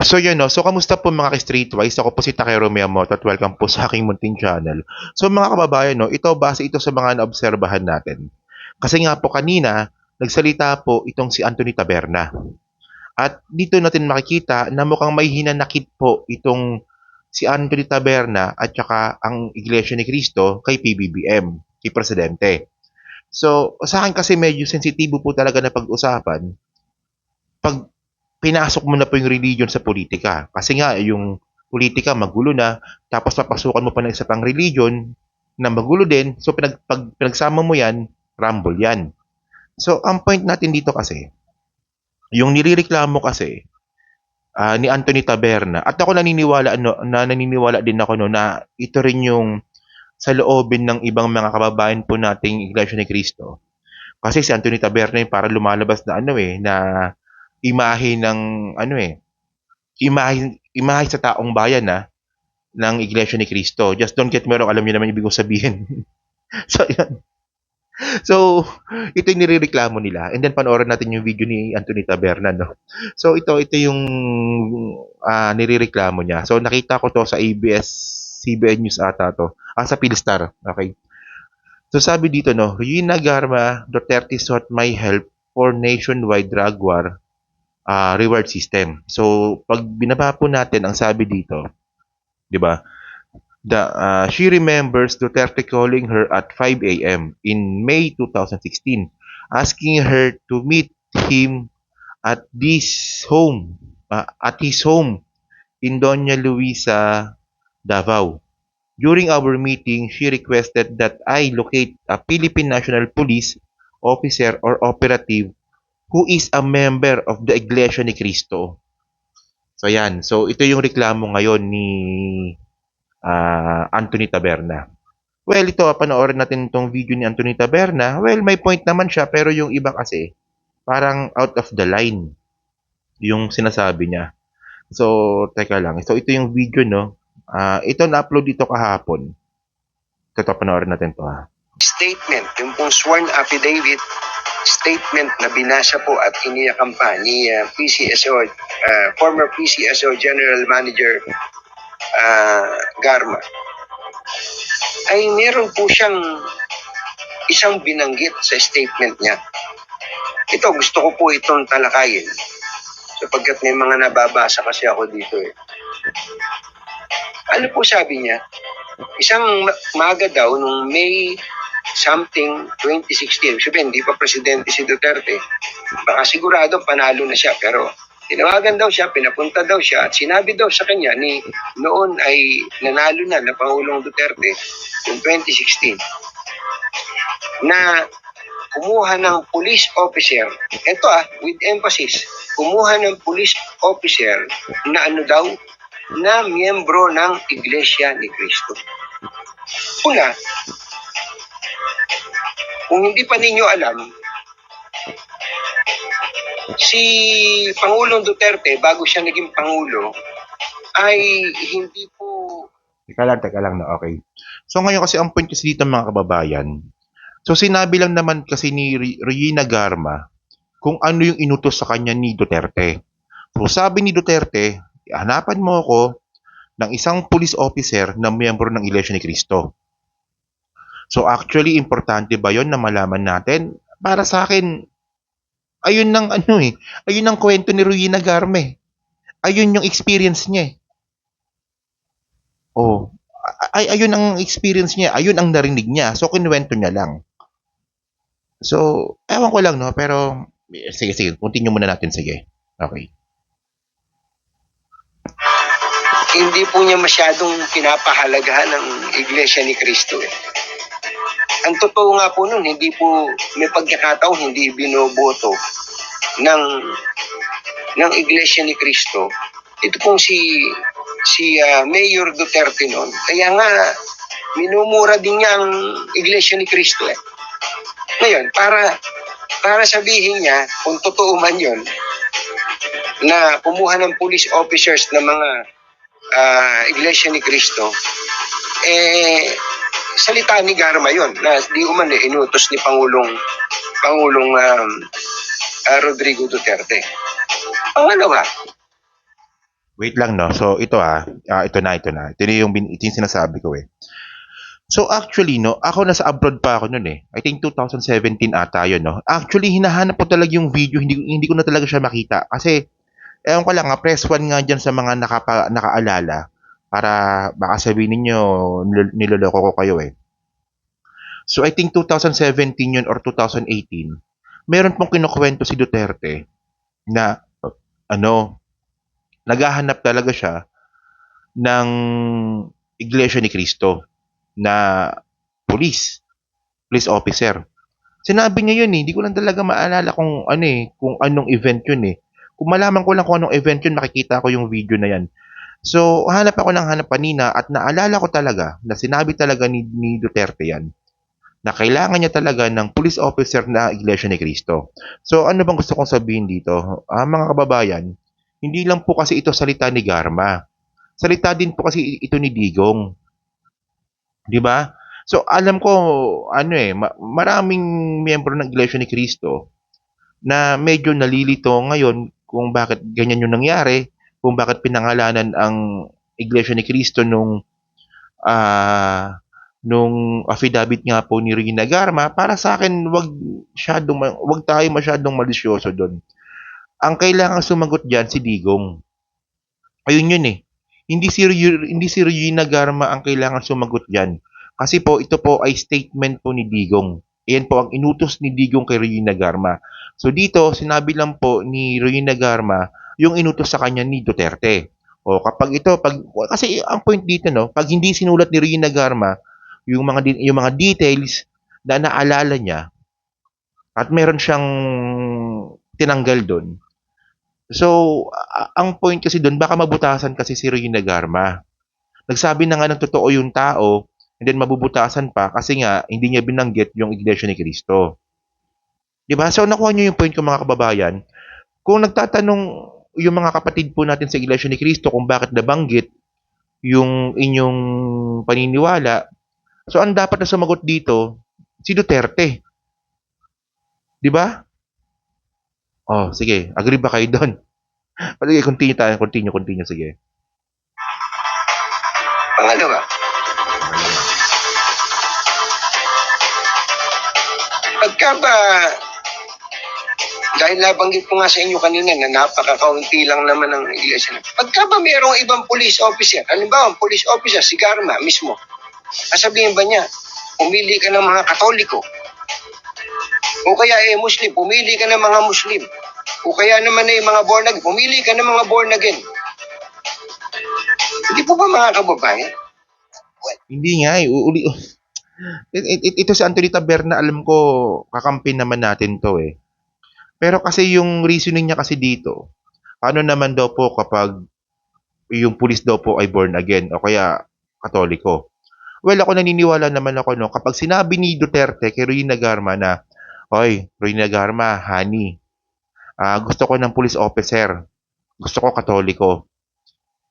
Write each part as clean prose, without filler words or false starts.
So yun, no? So kamusta po mga ka-Streetwise? Ako po si Takero Miyamoto at welcome po sa aking munting channel. So mga kababayan, no, base ito sa mga naobserbahan natin. Kasi nga po kanina, nagsalita po itong si Anthony Taberna. At dito natin makikita na mukhang may hinanakit po itong si Anthony Taberna at saka ang Iglesia ni Cristo kay PBBM, kay Presidente. So sa akin kasi medyo sensitibo po talaga na pag-usapan pag pinasok mo na po yung religion sa politika. Kasi nga, yung politika magulo na, tapos papasukan mo pa ng isa pang religion na magulo din, so pag pinagsama mo yan, rumble yan. So, ang point natin dito kasi, yung nirereklamo kasi ni Anthony Taberna, at ako naniniwala, naniniwala din ako na ito rin yung sa loobin ng ibang mga kababayan po nating Iglesia ni Cristo. Kasi si Anthony Taberna yung para lumalabas na na imahe ng imahe sa taong bayan ng Iglesia ni Cristo. Just don't get me wrong, alam niyo naman ibig kong sabihin. So, yan. So, ito yung nirereklamo nila. And then, panoorin natin yung video ni Anthony Taberna, no? So, ito yung nirereklamo niya. So, nakita ko to sa CBN News ata to. Sa Philstar. Okay. So, sabi dito, no, Regina Garma Duterte sought my help for nationwide drug war reward system. So, pag binaba po natin ang sabi dito, 'di ba? She remembers Duterte calling her at 5 a.m. in May 2016, asking her to meet him at his home in Doña Luisa, Davao. During our meeting, she requested that I locate a Philippine National Police officer or operative who is a member of the Iglesia ni Cristo. So yan. So ito yung reklamo ngayon ni Anthony Taberna. Well, ito, panoorin natin itong video ni Anthony Taberna. Well, may point naman siya, pero yung iba kasi, parang out of the line yung sinasabi niya. So, teka lang. So, ito yung video, no? Ito na-upload dito kahapon. Ito, panoorin natin to, ha. Statement, yung pong sworn affidavit, statement na binasa po at iniyakan pa ni PCSO, former PCSO General Manager Garma, ay meron po siyang isang binanggit sa statement niya. Ito, gusto ko po itong talakayin sapagkat may mga nababasa kasi ako dito eh. Ano po sabi niya? Isang maga daw nung May something 2016, sabihin, hindi pa presidente si Duterte, baka sigurado panalo na siya, pero tinawagan daw siya, pinapunta daw siya, at sinabi daw sa kanya ni noon ay nanalo na Pangulong Duterte yung 2016 na kumuha ng police officer, ito with emphasis, kumuha ng police officer na ano daw, na miyembro ng Iglesia ni Cristo. Una, kung hindi pa ninyo alam, si Pangulong Duterte, bago siya naging Pangulo, ay hindi po... Teka lang na, okay. So, ngayon kasi ang point kasi dito mga kababayan, so sinabi lang naman kasi ni Regina Garma kung ano yung inutos sa kanya ni Duterte. So, sabi ni Duterte, hanapan mo ako ng isang police officer na miyembro ng Iglesia ni Cristo. So actually, importante ba yon na malaman natin? Para sa akin, ayun ang ayun ang kwento ni Ruina Garme. Ayun yung experience niya. Oh, ayun ang experience niya, ayun ang narinig niya. So kinuwento niya lang. So, ewan ko lang no, pero sige, continue muna natin, sige. Okay. Hindi po niya masyadong pinapahalagahan ng Iglesia ni Cristo eh. Ang totoo nga po nun, hindi po, may pagkakataon, hindi binoboto ng Iglesia ni Cristo. Ito pong si Mayor Duterte noon. Kaya nga, minumura din niya ang Iglesia ni Cristo eh. Ngayon, para sabihin niya, kung totoo man yun, na kumuha ng police officers ng mga Iglesia ni Cristo, salita ni Garma yon na di umano inutos ni Pangulong Rodrigo Duterte. Pangalawa, Wait lang, no? So, ito na, ito na. Ito yung sinasabi ko eh. So, actually, no, ako nasa abroad pa ako noon eh. I think 2017 ata yun, no? Actually, hinahanap ko talaga yung video, hindi ko na talaga siya makita. Kasi, ewan ko lang, press 1 nga dyan sa mga nakaalala. Para baka sabihin ninyo, niloloko ko kayo eh. So, I think 2017 yun or 2018. Meron pong kinukwento si Duterte na, ano, naghahanap talaga siya ng Iglesia ni Cristo na police officer. Sinabi niya yun eh, hindi ko lang talaga maalala kung ano eh, kung anong event yun eh. Kung malaman ko lang kung anong event yun, makikita ko yung video na yan. So, hanap ako ng hanap kanina at naalala ko talaga na sinabi talaga ni Duterte yan na kailangan niya talaga ng police officer na Iglesia ni Cristo. So, ano bang gusto kong sabihin dito? Mga kababayan, hindi lang po kasi ito salita ni Garma. Salita din po kasi ito ni Digong. 'Di ba? So alam ko ano eh maraming miyembro ng Iglesia ni Cristo na medyo nalilito ngayon kung bakit ganyan yung nangyari, kung bakit pinangalanan ang Iglesia ni Cristo nung affidavit nga po ni Rina Garma. Para sa akin wag tayo masyadong malisyoso doon. Ang kailangan sumagot diyan si Digong. Ayun yun eh. Hindi si Regina Garma ang kailangan sumagot diyan. Kasi po ito po ay statement po ni Digong. Iyan po ang inutos ni Digong kay Regina Garma. So dito sinabi lang po ni Regina Garma yung inutos sa kanya ni Duterte. O kapag kasi ang point dito no, pag hindi sinulat ni Regina Garma yung mga details na naalala niya at meron siyang tinanggal doon. So, ang point kasi doon, baka mabutasan kasi si Regina Garma. Nagsabi na nga ng totoo yung tao, and then mabubutasan pa kasi nga hindi niya binanggit yung Iglesia ni Cristo. 'Di ba? So nakuha niyo yung point ko mga kababayan. Kung nagtatanong yung mga kapatid po natin sa Iglesia ni Cristo kung bakit nabanggit yung inyong paniniwala, so ang dapat na sumagot dito si Duterte, 'di ba? Oh, sige. Agree ba kayo doon? Sige, continue tayo. Continue. Sige. Pangalawa, pagka ba, dahil nabanggit ko nga sa inyo kanina na napaka-kaunti lang naman ng iglesia. Pagka ba mayroong ibang police officer, halimbawa, police officer, si Garma mismo, sasabihin ba niya, pumili ka ng mga Katoliko, o kaya Muslim, pumili ka ng mga Muslim, o kaya naman mga born again, pumili ka ng mga born again. Hindi po ba mga kababayan? Hindi nga eh. Ito si Anthony Taberna, alam ko, kakampi naman natin to eh. Pero kasi yung reasoning niya kasi dito, ano naman daw po kapag yung pulis daw po ay born again o kaya katoliko. Well, ako naniniwala naman ako no, kapag sinabi ni Duterte kay Rina Garma na, "Hoy, Rina Garma, honey, gusto ko ng police officer. Gusto ko katoliko."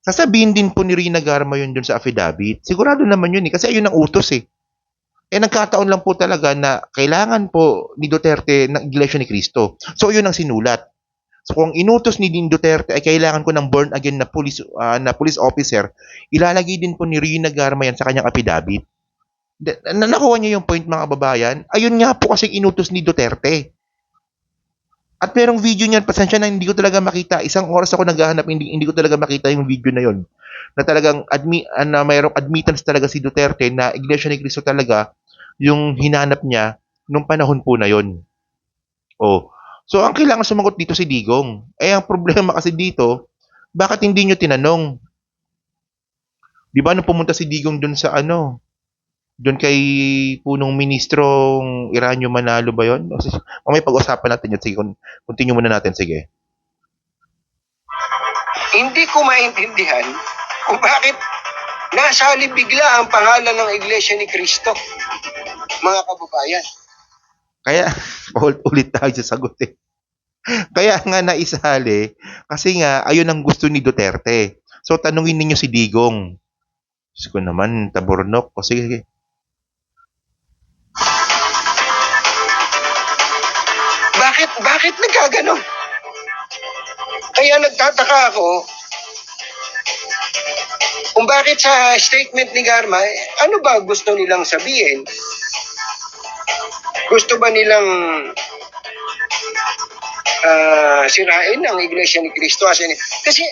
Sasabihin din po ni Rina Garma yun dun sa affidavit. Sigurado naman yun eh, kasi ayun ang utos eh. Nagkataon lang po talaga na kailangan po ni Duterte ng Iglesia ni Cristo. So, yun ang sinulat. So, kung inutos ni Duterte ay kailangan ko ng born again na police officer, ilalagay din po ni Rina Garma yan sa kanyang affidavit. Nakuha niyo yung point mga kababayan? Ayun nga po kasi inutos ni Duterte. At merong video niyan, pasensya na hindi ko talaga makita. Isang oras ako naghahanap, hindi ko talaga makita yung video na yon. Na talagang mayroong admittance talaga si Duterte na Iglesia ni Cristo talaga yung hinanap niya nung panahon po na yon. Oh. So, ang kailangan sumagot dito si Digong. Ang problema kasi dito, bakit hindi nyo tinanong? Di ba nung pumunta si Digong dun sa dun kay punong ministrong Iranyo Manalo ba yun? May pag-usapan natin yun. Sige, continue muna natin. Sige. Hindi ko maintindihan kung bakit nasali bigla ang pangalan ng Iglesia ni Cristo, mga kababayan. Kaya, ulit tayo sa sagot eh. Kaya nga naisali, kasi nga, ayun ang gusto ni Duterte. So, tanungin ninyo si Digong. Diyos ko naman, tabornok. O sige. Bakit nagkaganon? Kaya nagtataka ako, Kung bakit sa statement ni Garma, ano ba gusto nilang sabihin? Gusto ba nilang sirain ang Iglesia ni Cristo? Kasi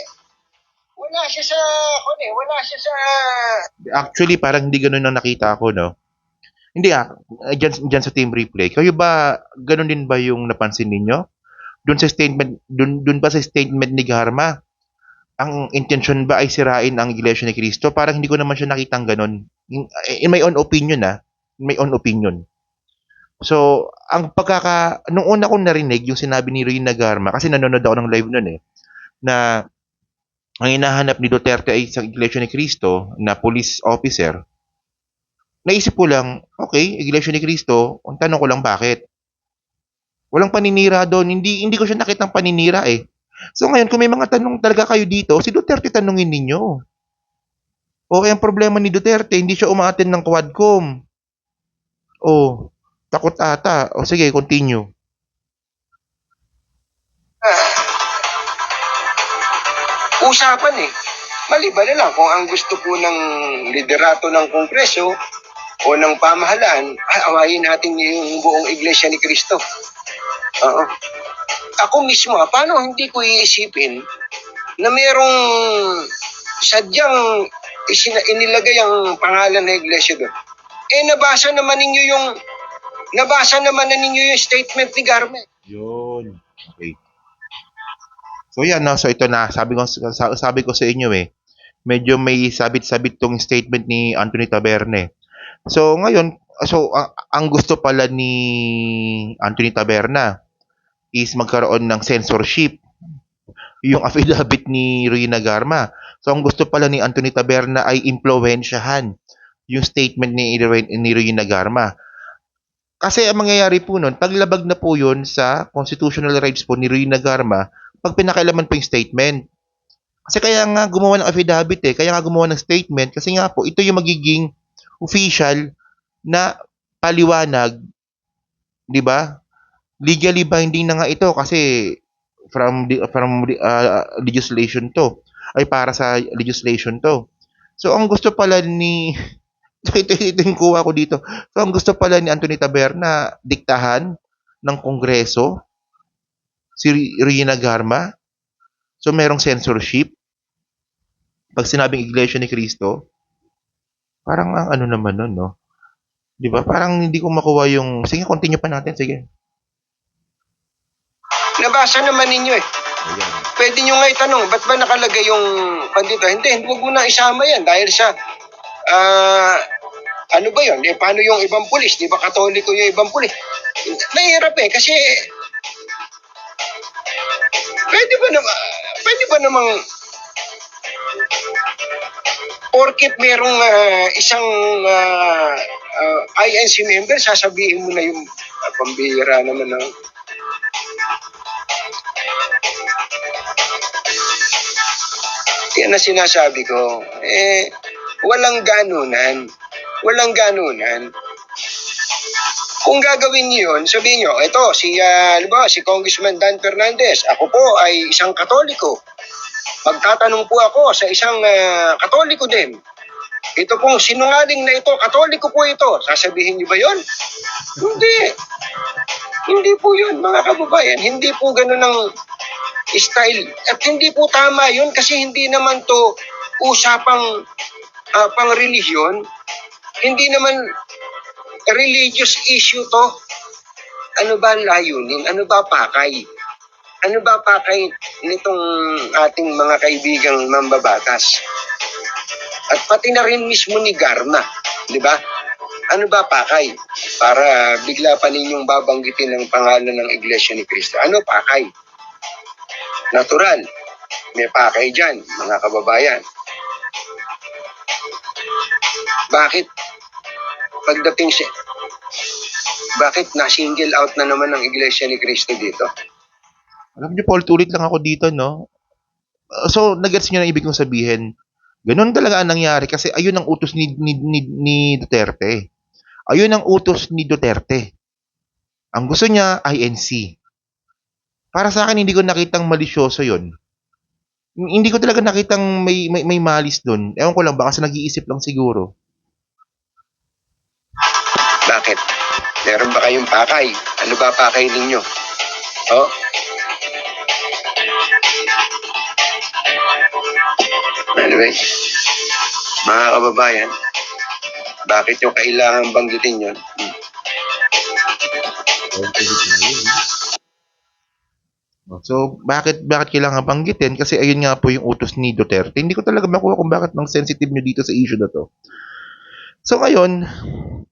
wala siya sa, wala siya sa... Actually, parang hindi ganun ang nakita ko, no? Hindi dyan sa team replay. Kayo ba, ganun din ba yung napansin ninyo? Doon ba sa statement ni Garma, ang intention ba ay sirain ang Iglesia ni Cristo? Parang hindi ko naman siya nakitang ganun. In my own opinion, in my own opinion. So, nung una kong narinig yung sinabi ni Rina Garma, kasi nanonood ako ng live nun na ang hinahanap ni Duterte ay sa Iglesia ni Cristo na police officer, naisip ko lang, okay, Iglesia ni Cristo, ang tanong ko lang bakit? Walang paninira doon, hindi ko siya nakitang paninira eh. So ngayon, kung may mga tanong talaga kayo dito, si Duterte tanungin ninyo. Okay, ang problema ni Duterte, hindi siya umaattend ng Quadcom. Oh, takot ata. O sige, continue. Usapan eh. Maliban na lang kung ang gusto po ng liderato ng Kongreso o ng pamahalaan, awayin natin yung buong Iglesia ni Cristo. Oo. Ako mismo, paano hindi ko iisipin na mayroong sadyang inilagay ang pangalan ng Iglesia doon? Nabasa naman na ninyo yung statement ni Garma. Yun. Okay. So yan, no? So ito na, sabi ko sa inyo medyo may sabit-sabit tong statement ni Anthony Taberne. So ngayon, ang gusto pala ni Anthony Taberna is magkaroon ng censorship yung affidavit ni Rina Garma. So ang gusto pala ni Anthony Taberna ay impluwensyahan yung statement ni Rina Garma. Kasi ang mangyayari po nun, paglabag na po yun sa constitutional rights po ni Rina Garma, pag pinakialaman po yung statement. Kasi kaya nga gumawa ng affidavit kaya nga gumawa ng statement, kasi nga po, ito yung magiging official na paliwanag, di ba? Legally binding na nga ito kasi from legislation to, ay para sa legislation to. So ang gusto pala ni ito yung kuha ko dito. So ang gusto pala ni Anthony Taberna diktahan ng Kongreso si Rina Garma. So merong censorship pag sinabing Iglesia ni Cristo. Parang ang ano naman nun, no? 'Di ba? Parang hindi ko makuha yung sige, continue pa natin, sige. Nabasa naman ninyo eh. Ayan. Pwede nyo nga itanong, ba't ba nakalagay yung pandito? Hindi, huwag mo na isama yan dahil sa, ano ba yun? Paano yung ibang pulis? Di ba katoliko yung ibang pulis? Mahirap kasi pwede ba namang porkit merong isang INC member, sasabihin mo na yung pambihira naman ng yan na sinasabi ko. Walang ganunan. Walang ganunan. Kung gagawin niyo yun, sabihin niyo, ito, si Congressman Dan Fernandez, ako po ay isang Katoliko. Magtatanong po ako sa isang Katoliko din. Ito pong sinungaling na ito, Katoliko po ito. Sasabihin niyo ba yun? Hindi. Hindi po yun, mga kababayan. Hindi po ganun ang style. At hindi po tama yun kasi hindi naman to usapang pang-religion. Hindi naman religious issue to. Ano ba layunin? Ano ba pakay? Ano ba pakay nitong ating mga kaibigang mambabatas? At pati na rin mismo ni Garma, di ba? Ano ba pakay? Para bigla pa ninyong babanggitin ang pangalan ng Iglesia ni Cristo. Ano pakay? Natural. May pakay dyan, mga kababayan. Bakit bakit na-single out na naman ang Iglesia ni Cristo dito? Alam niyo, Paul, tulit lang ako dito, no? So, nag-gets niyo na ibig kong sabihin. Ganun talaga ang nangyari kasi ayun ang utos ni Duterte. Ayun ang utos ni Duterte. Ang gusto niya, INC. Para sa akin, hindi ko nakitang malisyoso yun. Hindi ko talaga nakitang may malis doon. Ewan ko lang, baka sa nag-iisip lang siguro. Bakit? Meron ba kayong pakay? Ano ba pakay ninyo? Oh? Anyway, mga kababayan, bakit yung kailangan banggitin yun? So, bakit kailangan banggitin? Kasi ayun nga po yung utos ni Duterte. Hindi ko talaga makuha kung bakit nang sensitive nyo dito sa issue na to. So, ngayon,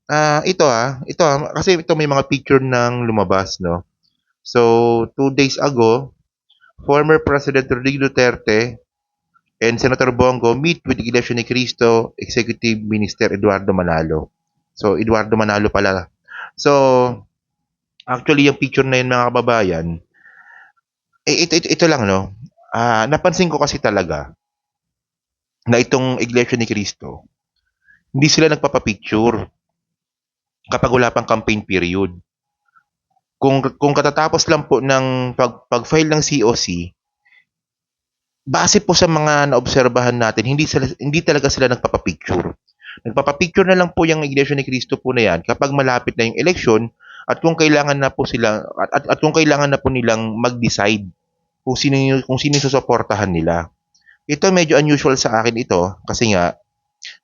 kasi ito may mga picture ng lumabas, no? So, 2 days ago, former President Rodrigo Duterte and Senator Bongo meet with Iglesia ni Cristo Executive Minister Eduardo Manalo. So, Eduardo Manalo pala. So, actually, yung picture na yun, mga kababayan, ito lang, no? Napansin ko kasi talaga na itong Iglesia ni Cristo, hindi sila nagpapapicture kapag wala pang campaign period. Kung katatapos lang po ng pag-file ng COC, base po sa mga naobserbahan natin, hindi talaga sila nagpapapicture. Nagpapapicture na lang po yung Iglesia ni Cristo po na yan kapag malapit na yung election at kung kailangan na po sila at kung kailangan na po nilang mag-decide kung sino yung susuportahan nila. Ito medyo unusual sa akin ito kasi nga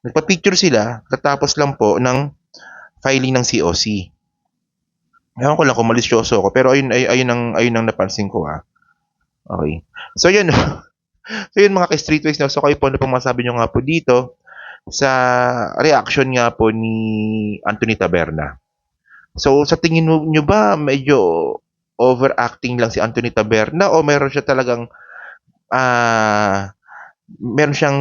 nagpa-picture sila katapos lang po ng filing ng COC. Ewan ko lang kung malisyoso ako pero ayun ang napansin ko Okay. So yun. So yun mga ka-streetwise na. So kayo po ano pong masabi nyo nga po dito sa reaction nga po ni Anthony Taberna. So sa tingin nyo ba medyo overacting lang si Anthony Taberna o meron siya talagang meron siyang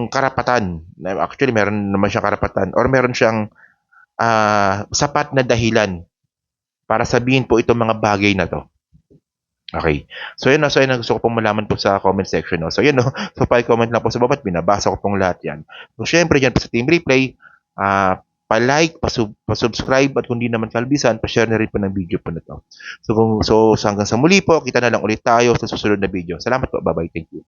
karapatan. Actually, meron naman siyang karapatan or meron siyang sapat na dahilan para sabihin po itong mga bagay na to. Okay. So yun so yun ang gusto ko pong malaman po sa comment section. No? So yun no. So pa-comment lang po sa baba at binabasa ko pong lahat yan. So syempre dyan po sa Team Replay, pa-like, pa-subscribe at kung di naman kalbisan, pa-share na rin po ng video po na to. So hanggang sa muli po, kita na lang ulit tayo sa susunod na video. Salamat po. Bye-bye. Thank you.